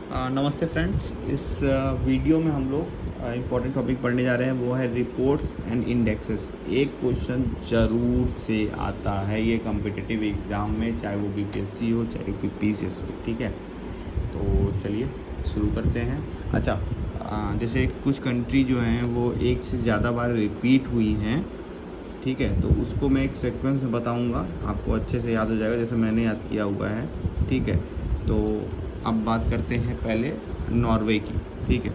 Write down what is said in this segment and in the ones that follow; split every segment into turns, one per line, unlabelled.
नमस्ते फ्रेंड्स। इस वीडियो में हम लोग इम्पॉर्टेंट टॉपिक पढ़ने जा रहे हैं, वो है रिपोर्ट्स एंड इंडेक्सेस। एक क्वेश्चन ज़रूर से आता है ये कम्पिटिटिव एग्ज़ाम में, चाहे वो बीपीएससी हो चाहे यूपीपीसीएस हो। ठीक है, तो चलिए शुरू करते हैं। अच्छा, जैसे कुछ कंट्री जो हैं वो एक से ज़्यादा बार रिपीट हुई हैं, ठीक है, तो उसको मैं एक सीक्वेंस में बताऊंगा, आपको अच्छे से याद हो जाएगा जैसे मैंने याद किया हुआ है। ठीक है, तो अब बात करते हैं पहले नॉर्वे की। ठीक है,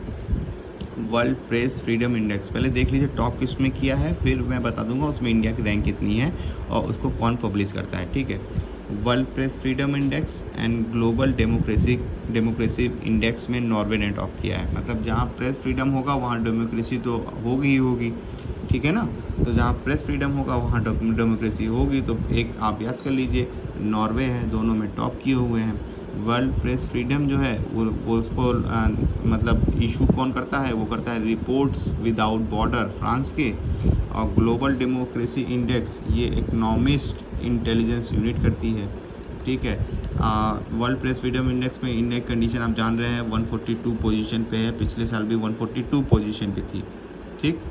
वर्ल्ड प्रेस फ्रीडम इंडेक्स पहले देख लीजिए टॉप किस में किया है, फिर मैं बता दूंगा उसमें इंडिया की रैंक कितनी है और उसको कौन पब्लिश करता है। ठीक है, world press freedom index and global democracy index में नॉर्वे ने टॉप किया है। मतलब जहाँ प्रेस फ्रीडम होगा वहाँ डेमोक्रेसी तो होगी ही होगी, ठीक है ना। तो जहाँ प्रेस फ्रीडम होगा वहाँ डेमोक्रेसी होगी, तो एक आप याद कर लीजिए नॉर्वे है, दोनों में टॉप किए हुए हैं। वर्ल्ड प्रेस फ्रीडम जो है वो उसको मतलब इशू कौन करता है, वो करता है रिपोर्ट्स विदाउट बॉर्डर, फ्रांस के। और ग्लोबल डेमोक्रेसी इंडेक्स ये इकोनॉमिस्ट इंटेलिजेंस यूनिट करती है। ठीक है, वर्ल्ड प्रेस फ्रीडम इंडेक्स में इंडिया की कंडीशन आप जान रहे हैं 142 पोजीशन पे है, पिछले साल भी 142 पोजीशन पे थी। ठीक,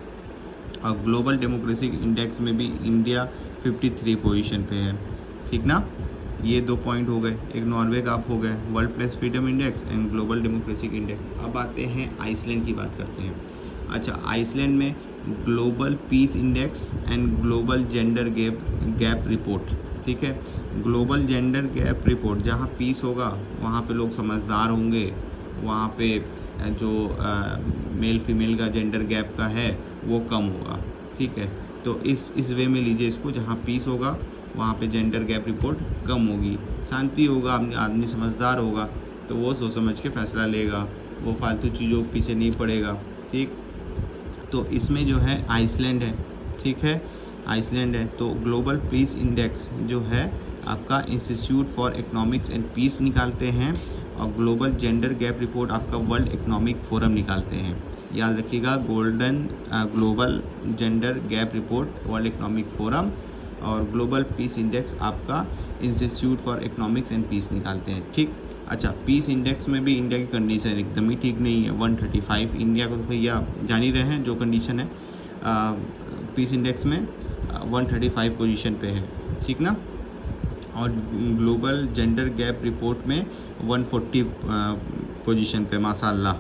और ग्लोबल डेमोक्रेसी इंडेक्स में भी इंडिया 53 पोजीशन पे है। ठीक ना, ये 2 पॉइंट हो गए, एक नॉर्वे का आप हो गए, world press freedom index and global democracy index. अब आते हैं आइसलैंड की बात करते हैं। अच्छा, आइसलैंड में global Peace index and global Gender Gap report. ठीक है, ग्लोबल जेंडर गैप रिपोर्ट, जहाँ पीस होगा वहाँ पे लोग समझदार होंगे, वहाँ पे जो मेल फीमेल का जेंडर गैप का है वो कम होगा। ठीक है, तो इस वे में लीजिए इसको, जहाँ पीस होगा वहाँ पे जेंडर गैप रिपोर्ट कम होगी, शांति होगा, आदमी समझदार होगा तो वो सोच समझ के फैसला लेगा, वो फालतू चीज़ों के पीछे नहीं पड़ेगा। ठीक, तो इसमें जो है आइसलैंड है। ठीक है, आइसलैंड है। तो ग्लोबल पीस इंडेक्स जो है आपका Institute for Economics and Peace निकालते हैं, और ग्लोबल जेंडर गैप रिपोर्ट आपका वर्ल्ड इकोनॉमिक फोरम निकालते हैं। याद रखिएगा, Global Gender Gap Report World Economic Forum, और ग्लोबल पीस इंडेक्स आपका Institute for Economics and Peace निकालते हैं। ठीक, अच्छा, पीस इंडेक्स में भी इंडिया की कंडीशन एकदम ही ठीक नहीं है, 135। इंडिया को तो भैया जान ही रहे हैं जो कंडीशन है, पीस इंडेक्स में 135 पोजीशन पे है। ठीक ना, और ग्लोबल जेंडर गैप रिपोर्ट में 140 पोजीशन पे, माशाल्लाह।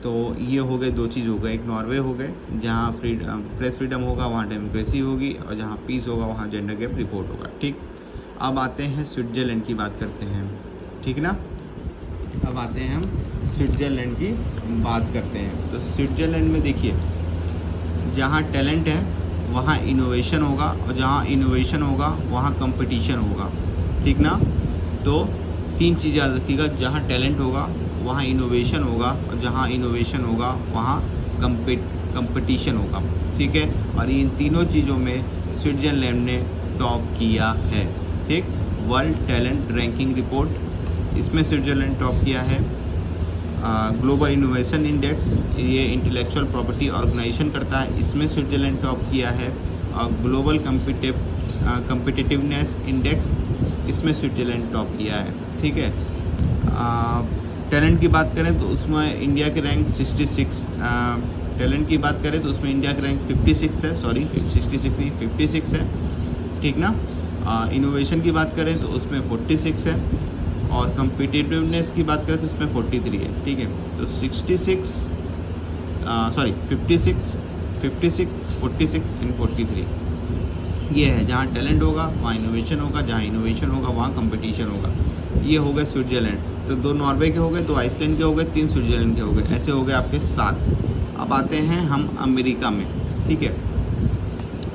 तो ये हो गए, दो चीज़ हो गए, एक नॉर्वे हो गए जहाँ प्रेस फ्रीडम होगा वहाँ डेमोक्रेसी होगी, और जहाँ पीस होगा वहाँ जेंडर गैप रिपोर्ट होगा। ठीक, अब आते हैं स्विट्ज़रलैंड की बात करते हैं। ठीक ना, अब आते हैं हम स्विट्ज़रलैंड की बात करते हैं। तो स्विट्ज़रलैंड में देखिए, जहाँ टैलेंट है वहाँ इनोवेशन होगा, और जहाँ इनोवेशन होगा वहाँ कंपटीशन होगा। ठीक ना, तो 3 चीज़ याद रखिएगा, जहाँ टैलेंट होगा वहाँ इनोवेशन होगा, और जहाँ इनोवेशन होगा वहाँ कंपटीशन होगा। ठीक है, और इन तीनों चीज़ों में स्विट्ज़रलैंड ने टॉप किया है। ठीक, वर्ल्ड टैलेंट रैंकिंग रिपोर्ट, इसमें स्विट्ज़रलैंड टॉप किया है। ग्लोबल इनोवेशन इंडेक्स ये इंटेलेक्चुअल प्रॉपर्टी ऑर्गेनाइजेशन करता है, इसमें स्विट्ज़रलैंड टॉप किया है। और ग्लोबल कम्पिटिटिवनेस इंडेक्स, इसमें स्विट्ज़रलैंड टॉप किया है। ठीक है, टैलेंट की बात करें तो उसमें इंडिया के रैंक 66, टैलेंट की बात करें तो उसमें इंडिया का रैंक 56 है, सॉरी 66 नहीं 56 है। ठीक ना, इनोवेशन की बात करें तो उसमें 46 है, और कम्पिटिटिवनेस की बात करें तो उसमें 43 है। ठीक है, तो 56 सॉरी 56 46 एंड 43 ये है, जहाँ टैलेंट होगा वहाँ इनोवेशन होगा, जहाँ इनोवेशन होगा वहाँ कंपटीशन होगा। ये हो गए स्विट्ज़रलैंड। तो 2 नॉर्वे के हो गए, 2 आइसलैंड के हो गए, 3 स्विट्ज़रलैंड के हो गए, ऐसे हो गए आपके 7। अब आते हैं हम अमेरिका में। ठीक है,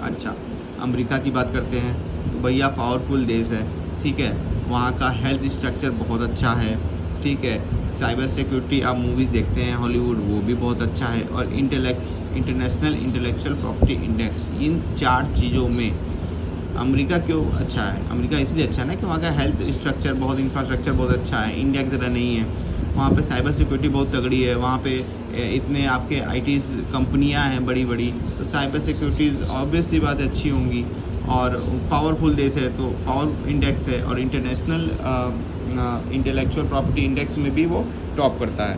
अच्छा, अमेरिका की बात करते हैं तो भैया पावरफुल देश है। ठीक है, वहाँ का हेल्थ स्ट्रक्चर बहुत अच्छा है। ठीक है, साइबर सिक्योरिटी, आप मूवीज़ देखते हैं हॉलीवुड, वो भी बहुत अच्छा है। और इंटरनेशनल इंटेलेक्चुअल प्रॉपर्टी इंडेक्स, इन 4 चीज़ों में अमेरिका क्यों अच्छा है? अमेरिका इसलिए अच्छा है ना कि वहाँ का हेल्थ स्ट्रक्चर बहुत, इंफ्रास्ट्रक्चर बहुत अच्छा है, इंडिया की तरह नहीं है। वहाँ पे साइबर सिक्योरिटी बहुत तगड़ी है, वहाँ पे इतने आपके आईटीज़ कंपनियाँ हैं बड़ी बड़ी, तो साइबर सिक्योरिटीज़ ऑब्वियस सी बात अच्छी होंगी। और पावरफुल देश है तो पावर इंडेक्स है, और इंटरनेशनल इंटेलेक्चुअल प्रॉपर्टी इंडेक्स में भी वो टॉप करता है।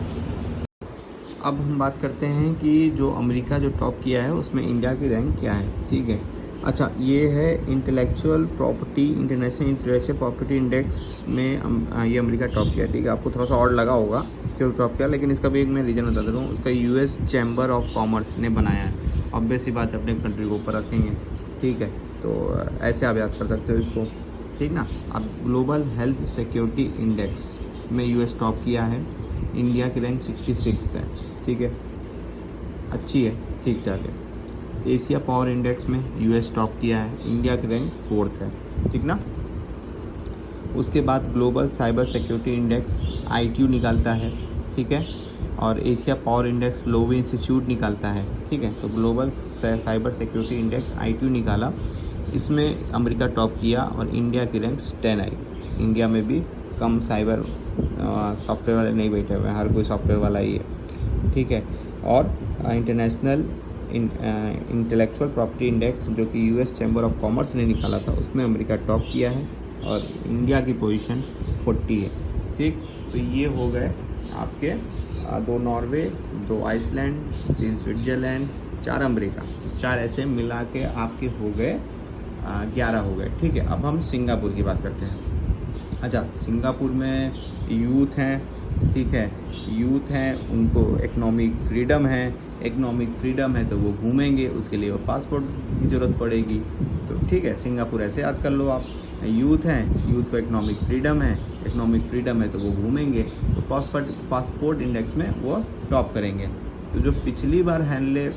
अब हम बात करते हैं कि जो अमेरिका जो टॉप किया है उसमें इंडिया की रैंक क्या है, ठीक है। अच्छा, ये है intellectual property, international intellectual property index में ये अमेरिका टॉप किया, ठीक है। आपको थोड़ा सा और लगा होगा क्यों टॉप किया, लेकिन इसका भी एक मैं रीज़न बता देता हूँ। उसका यूएस चैम्बर ऑफ कॉमर्स ने बनाया है। ऑब्वियस सी बात है, अपने कंट्री को ऊपर रखेंगे, ठीक है। तो ऐसे आप याद कर सकते हो इसको, ठीक ना। अब ग्लोबल हेल्थ सिक्योरिटी इंडेक्स में यूएस टॉप किया है, इंडिया की रैंक 66 है, ठीक है, अच्छी है, ठीक ठाक है। एशिया पावर इंडेक्स में यूएस टॉप किया है, इंडिया की रैंक 4th है, ठीक ना। उसके बाद global cyber security index ITU निकालता है, ठीक है, और Asia power index Loewi institute निकालता है, ठीक है। तो global cyber security index ITU निकाला, इसमें अमेरिका टॉप किया और इंडिया की रैंक 10 आई। इंडिया में भी कम साइबर सॉफ्टवेयर वाले नहीं बैठे हुए हैं, हर कोई सॉफ्टवेयर वाला ही है, ठीक है। और इंटरनेशनल इंटेलेक्चुअल प्रॉपर्टी इंडेक्स जो कि यूएस चैम्बर ऑफ कॉमर्स ने निकाला था, उसमें अमेरिका टॉप किया है और इंडिया की पोजीशन 40 है, ठीक। तो ये हो गए आपके 2 नॉर्वे, 2 आइसलैंड, 3 स्विट्ज़रलैंड, 4 अमेरिका, 4 ऐसे मिला के आपके हो गए 11 हो गए, ठीक है। अब हम सिंगापुर की बात करते हैं। अच्छा, सिंगापुर में यूथ हैं, ठीक है, यूथ हैं, उनको इकनॉमिक फ्रीडम है। इकनॉमिक फ्रीडम है तो वो घूमेंगे, उसके लिए वो पासपोर्ट की ज़रूरत पड़ेगी, तो ठीक है, सिंगापुर ऐसे याद कर लो आप। यूथ हैं, यूथ को इकनॉमिक फ्रीडम है, इकनॉमिक फ्रीडम है तो वो घूमेंगे, तो पासपोर्ट इंडेक्स में वो टॉप करेंगे। तो जो पिछली बार हैंडले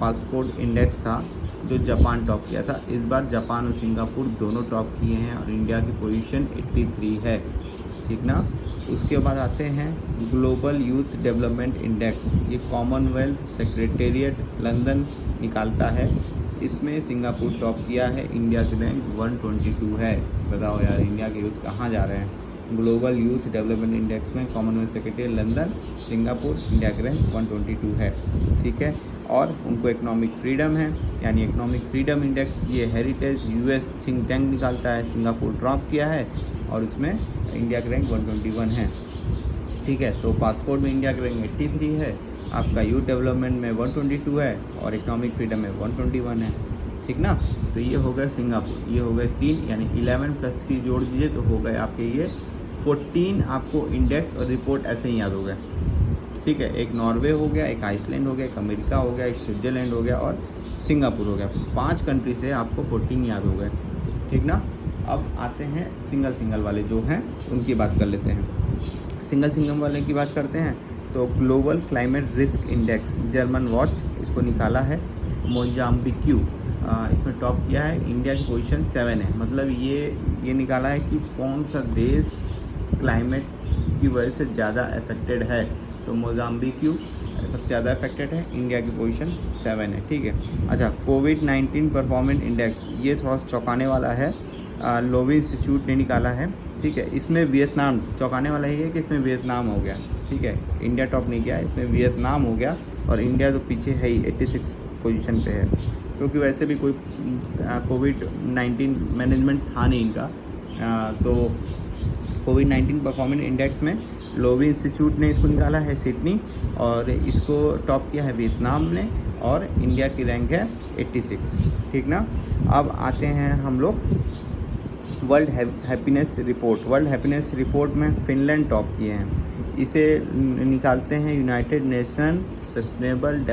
पासपोर्ट इंडेक्स था जो जापान टॉप किया था, इस बार जापान और सिंगापुर दोनों टॉप किए हैं और इंडिया की पोजीशन 83 है, ठीक ना। उसके बाद आते हैं ग्लोबल यूथ डेवलपमेंट इंडेक्स, ये कॉमनवेल्थ सेक्रेटेरिएट लंदन निकालता है, इसमें सिंगापुर टॉप किया है, इंडिया की रैंक 122 है। बताओ यार, इंडिया के यूथ कहाँ जा रहे हैं। ग्लोबल यूथ डेवलपमेंट इंडेक्स में Commonwealth secretariat London, Singapore, India की रैंक 122 है, ठीक है। और उनको इकनॉमिक फ्रीडम है, यानी इकनॉमिक फ्रीडम इंडेक्स ये हेरिटेज यूएस थिंक टैंक निकालता है, सिंगापुर टॉप किया है और उसमें इंडिया की रैंक 121 है, ठीक है। तो पासपोर्ट में इंडिया की रैंक 83 है, आपका यूथ डेवलपमेंट में 122 है और इकनॉमिक फ्रीडम में 121 है, ठीक ना। तो ये हो गए सिंगापुर, ये हो गए 3, यानी 11 + 3 जोड़ दीजिए तो हो गए आपके ये 14 आपको इंडेक्स और रिपोर्ट ऐसे ही याद हो गए, ठीक है। एक नॉर्वे हो गया, एक आइसलैंड हो गया, एक अमेरिका हो गया, एक स्विट्ज़रलैंड हो गया और सिंगापुर हो गया। 5 कंट्री से आपको 14 याद हो गए, ठीक ना। अब आते हैं सिंगल वाले जो हैं उनकी बात कर लेते हैं। सिंगल वाले की बात करते हैं तो global climate risk index German watch इसको निकाला है, मोजाम्बिक्यू इसमें टॉप किया है, इंडिया की पोजीशन 7 है। मतलब ये निकाला है कि कौन सा देश क्लाइमेट की वजह से ज़्यादा अफेक्टेड है, तो मोजाम्बिक्यू सबसे ज़्यादा अफेक्टेड है, इंडिया की पोजीशन 7 है, ठीक है। अच्छा, कोविड-19 परफॉर्मेंस इंडेक्स, ये थोड़ा सा चौंकाने वाला है, लोवी इंस्टीट्यूट ने निकाला है, ठीक है। इसमें वियतनाम, चौंकाने वाला ही है कि इसमें वियतनाम हो गया, ठीक है, इंडिया टॉप नहीं किया, इसमें वियतनाम हो गया और इंडिया तो पीछे है ही, 86 पोजीशन पे है, क्योंकि वैसे भी कोई कोविड-19 मैनेजमेंट था नहीं इनका। तो कोविड-19 परफॉर्मेंस इंडेक्स में लोवी इंस्टीट्यूट ने इसको निकाला है, सिडनी, और इसको टॉप किया है वियतनाम ने और इंडिया की रैंक है 86, ठीक ना। अब आते हैं हम लोग world happiness report. World happiness report में फिनलैंड टॉप किए हैं, इसे निकालते हैं United Nation sustainable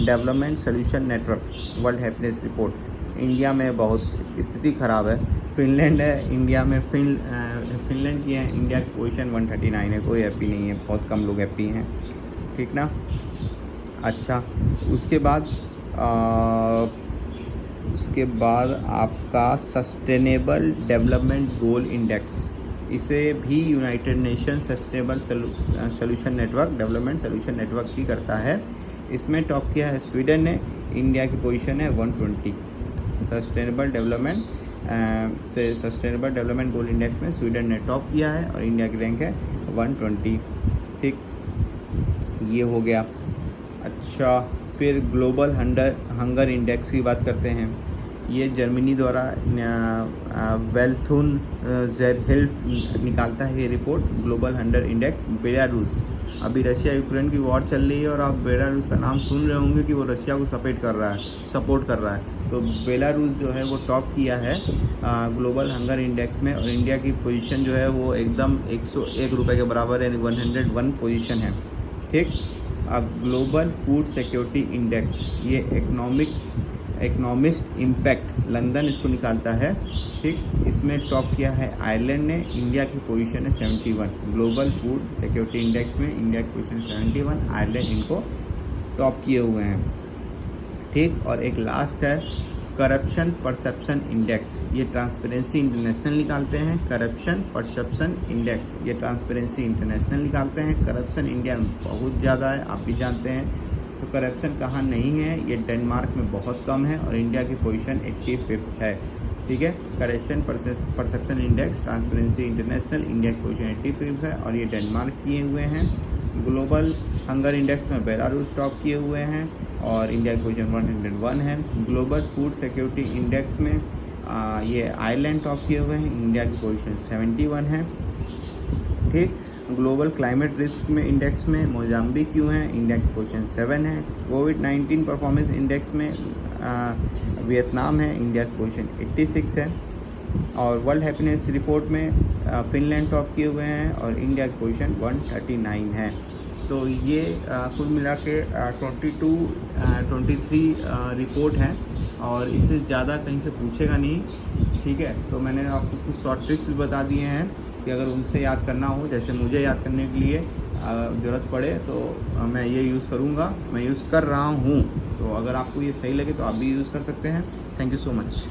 development solution network, world happiness report. India में बहुत स्थिति ख़राब है, फिनलैंड है, इंडिया में फिनलैंड की है, इंडिया की पोजीशन 139 है, कोई हैप्पी नहीं है, बहुत कम लोग हैप्पी हैं, ठीक ना। अच्छा, उसके बाद आपका सस्टेनेबल डेवलपमेंट गोल इंडेक्स, इसे भी United Nation sustainable solution network development solution network ही करता है, इसमें टॉप किया है स्वीडन ने, इंडिया की पोजीशन है 120। सस्टेनेबल डेवलपमेंट गोल इंडेक्स में स्वीडन ने टॉप किया है और इंडिया की रैंक है 120, ठीक, ये हो गया। अच्छा, फिर ग्लोबल हंगर इंडेक्स की बात करते हैं, ये जर्मनी द्वारा वेल्थुन ज़ेरहिल्फ निकालता है ये report. Global hunger index. Belarus, अभी रशिया यूक्रेन की वॉर चल रही है और आप बेलारूस का नाम सुन रहे होंगे कि वो रशिया को सपोर्ट कर रहा है। तो बेलारूस जो है वो टॉप किया है ग्लोबल हंगर इंडेक्स में, और इंडिया की पोजीशन जो है वो एकदम 101 रुपये के बराबर है, 101 पोजीशन है। ठीक। ग्लोबल फूड सिक्योरिटी इंडेक्स, ये इकोनॉमिस्ट इम्पैक्ट लंदन इसको निकालता है। ठीक। इसमें टॉप किया है आयरलैंड ने। इंडिया की पोजीशन है 71। ग्लोबल फूड सिक्योरिटी इंडेक्स में इंडिया की पोजीशन 71, आयरलैंड इनको टॉप किए हुए हैं। ठीक। और एक लास्ट है करप्शन परसेप्शन इंडेक्स, ये ट्रांसपेरेंसी इंटरनेशनल निकालते हैं। करप्शन परसेप्शन इंडेक्स ये ट्रांसपेरेंसी इंटरनेशनल निकालते हैं। करप्शन इंडिया में बहुत ज़्यादा है, आप भी जानते हैं। तो करप्शन कहाँ नहीं है, ये डेनमार्क में बहुत कम है और इंडिया की पोजीशन 85 है। ठीक है। Corruption perception index transparency international, India की पोजीशन 85 है और ये डेनमार्क किए हुए हैं। ग्लोबल हंगर इंडेक्स में बेलारूस टॉप किए हुए हैं और इंडिया की पोजीशन 101 है। ग्लोबल फूड सिक्योरिटी इंडेक्स में ये आयरलैंड टॉप किए हुए हैं, इंडिया की पोजीशन 71 है। ठीक। ग्लोबल क्लाइमेट रिस्क में इंडेक्स में मोजाम्बिक क्यों है, इंडिया की पोजीशन 7 है। कोविड-19 परफॉर्मेंस इंडेक्स में वियतनाम है, इंडिया की पोजीशन 86 है। और वर्ल्ड हैप्पीनेस रिपोर्ट में फिनलैंड टॉप किए हुए हैं और इंडिया की पोजीशन 139 है। तो ये कुल मिला के 23 रिपोर्ट हैं और इससे ज़्यादा कहीं से पूछेगा नहीं। ठीक है। तो मैंने आपको कुछ शॉर्ट ट्रिक्स भी बता दिए हैं कि अगर उनसे याद करना हो, जैसे मुझे याद करने के लिए ज़रूरत पड़े तो मैं ये यूज़ करूँगा, मैं यूज़ कर रहा हूँ। तो अगर आपको ये सही लगे तो आप भी यूज़ कर सकते हैं। Thank you so much.